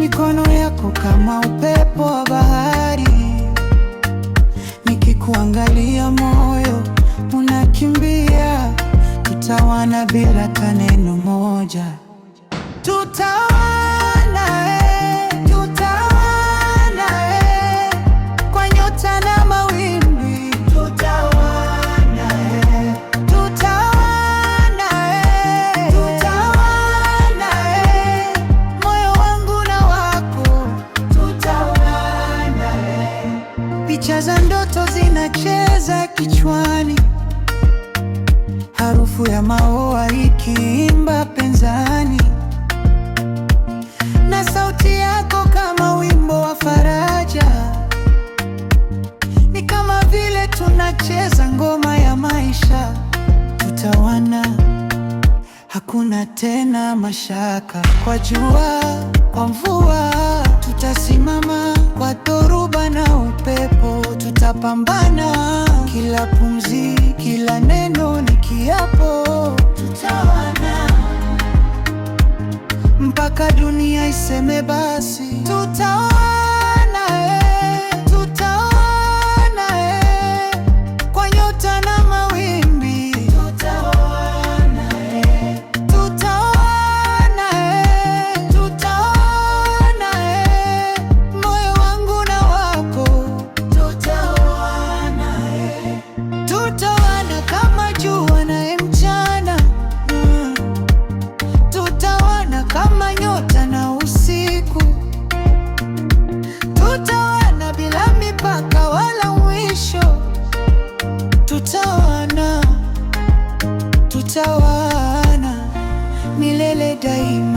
mikono yako kama upepo wa bahari. Nikikuangalia moyo unakimbia, tutawana bila kaneno moja. Tutawana, tutawana, kwa nyota na mawimbi. Tutawana, tutawana, tutawana, moyo wangu na wako. Tutawana, picha za ndoto zinacheza kichwani, harufu ya maua ikiimba penzani, na sauti yako kama wimbo wa faraja. Ni kama vile tunacheza ngoma ya maisha. Tutawana, hakuna tena mashaka. Kwa jua, kwa mvua, tutasimama. Kwa dhoruba na upepo, tutapambana. Kila pumzi, kila neno ni kiapo. Tutawana mpaka dunia iseme basi. Tutawana, tutawana, kwa nyota na mawimbi. Tutawana, tutawana, tutawana, moyo wangu na wako. Tutawana, tutawana kama jua na mchana. Tutawana kama nyota na usiku. Tutawana bila mipaka wala mwisho. Tutawana, tutawana milele daima.